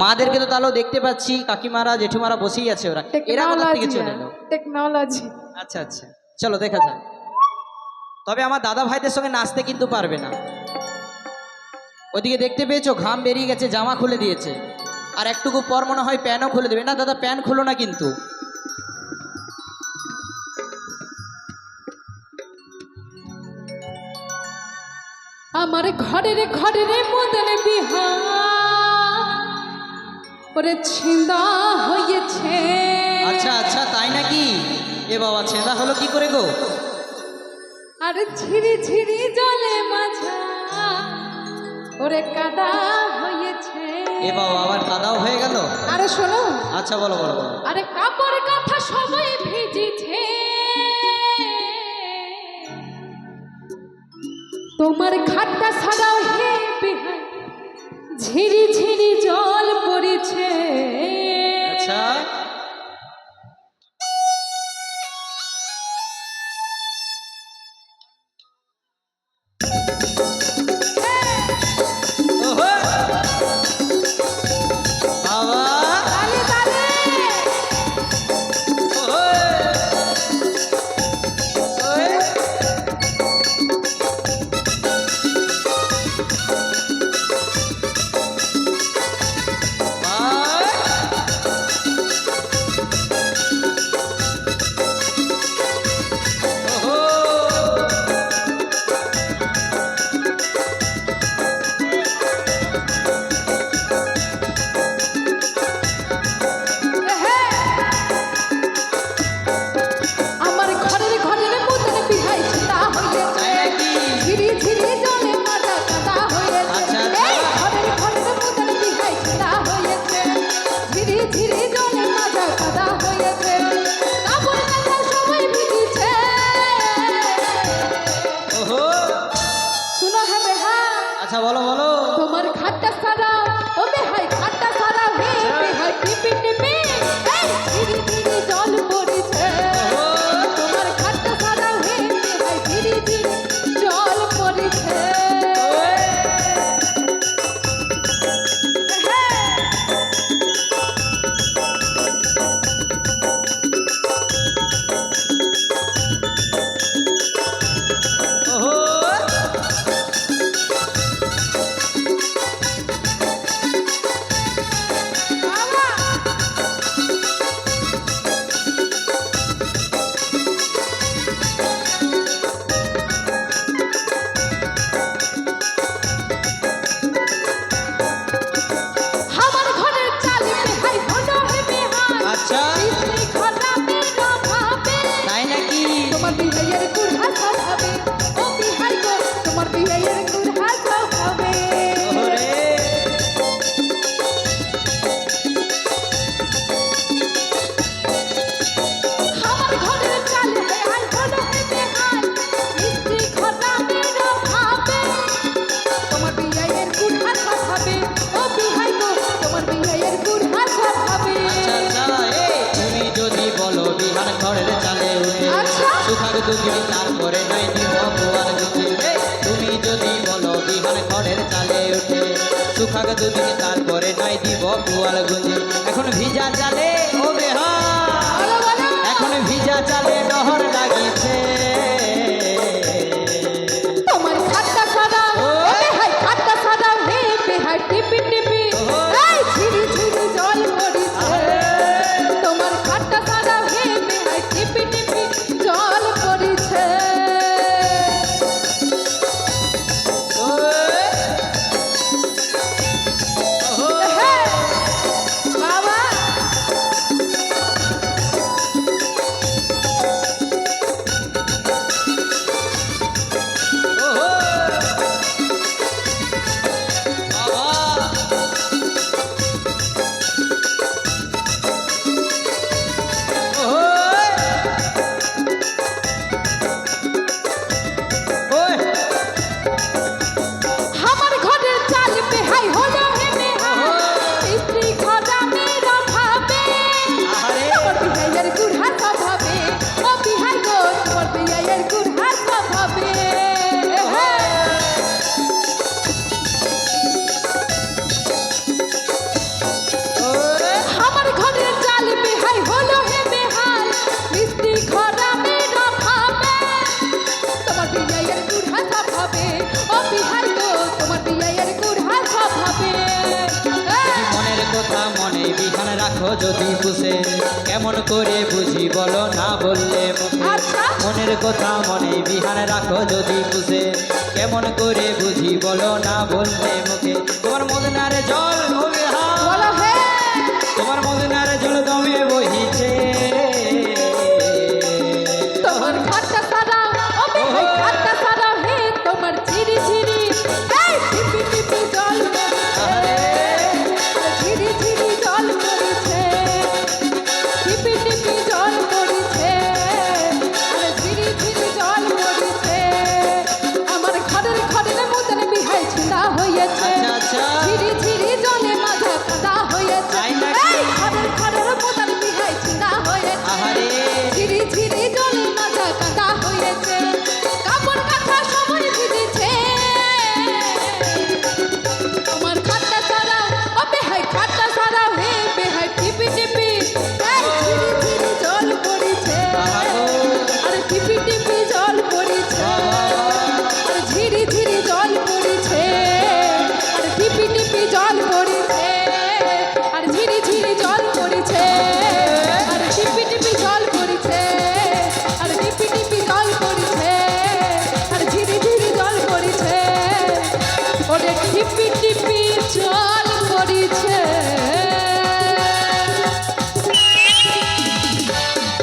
মাদেরকে তো তাহলেও দেখতে পাচ্ছি, কাকিমারা জেঠুমারা বসেই আছে, ওরা এরা কোথা থেকে চলে এলো? টেকনোলজি। আচ্ছা আচ্ছা, চলো দেখা যাক। তবে আমার দাদা ভাইদের সঙ্গে নাচতে কিন্তু পারবে না। ওদিকে দেখতে পেয়েছো ঘাম বেরিয়ে গেছে, জামা খুলে দিয়েছে, আর একটুকু পর মনে হয় প্যানও খুলে দেবে। না দাদা, প্যান খুলো না কিন্তু। আমার ঘরের ঘরের মদন বিহার ওরে ছিন্দা হয়েছে। আচ্ছা আচ্ছা, তাই নাকি? এ বাবা, ছেঁদা হলো কি করে গো? আর ঝিরি ঝিরি জলে মাঝা ওরে কাদা হয়েছে। এ বাবা, আবার কাদাও হয়ে গেল? আরে শোনো। আচ্ছা বলো বলো বলো। আরে কাপড় কাঁথা সবাই ভিজেছে, তোমার খাটটা ছাড়াও হে বেহাই ঝিরি ঝিরি জল পড়েছে। আচ্ছা, ওহো বাবা, তালে তালে ওহো ওয়ে, আমার ঘরের ঘরের মতন বিহাই ছিন্দা হয়েছে, ঝিরি ঝিরি জলে মাথা কাদা হয়েছে। আচ্ছা, আচ্ছা। এই ঘরের ঘরের মতন বিহাই ছিন্দা হয়েছে, ঝিরি ঝিরি জলে মাথা কাদা হয়েছে। কাপড় কাঁথা সবাই ভিজেছে। ওহো, শুনো হে বেহাই, আচ্ছা বলো বলো। তোমার খাটটা সারাও ও বেহাই, খাটটা সারাও হে বেহাই টিপি টিপি এই ঝিরি ঝিরি জল পড়েছে। তোমার খাটটা সারাও হে বেহাই ঝিরি ঝিরি জল পড়েছে। ওহো, বাবা আমার ঘরের চালে বেহাই হলো হে বেহাই, আচ্ছা স্ত্রী ঘরা মেরা ভাবে। তাই নাকি? তোমার বিহাইয়ের কুড়হা সব হবে ও বিহাই গো, তোমার বিহাইয়ের কুড়হা সব হবে। ওরে আমার ঘরের চালে বেহাই হলো হে বেহাই, স্ত্রী ঘরা মেরা ভাবে। তোমার বিহাইয়ের কুড়হা সব হবে ও বিহাই গো, তোমার বিহাইয়ের কুড়হা সব হবে। আচ্ছা আচ্ছা, তুমি যদি বলো বিহান ঘরের চালে উঠে, আচ্ছা। সুখাগ দুদিন তারপরে নাই দিব বুয়ার গুছে। তুমি যদি বলো বিহান ঘরের চালে উঠে, সুখাগ দুদিন তারপরে নাই দিব বুয়ার গুছে। এখন ভিজা চালে ও বেহান, বলো বলো। এখন ভিজা চালে ডহর লাগিছে। তোমার খাটটা সারাও ও বেহাই, খাটটা সারাও হে বেহাই টিপি টিপি এই ঝিরি ঝিরি জল পড়েছে। তোমার খাটটা সারাও হে বেহাই টিপি টিপি জল পড়েছে। ওহো, হে, বাবা বিহান রাখো যদি পুষে কেমন করে বুঝি বলো না বললে মুখে আচ্ছা। মনের কথা মনে বিহান রাখো যদি পুষে কেমন করে বুঝি বলো না বললে মুখে তোমার মদনার জল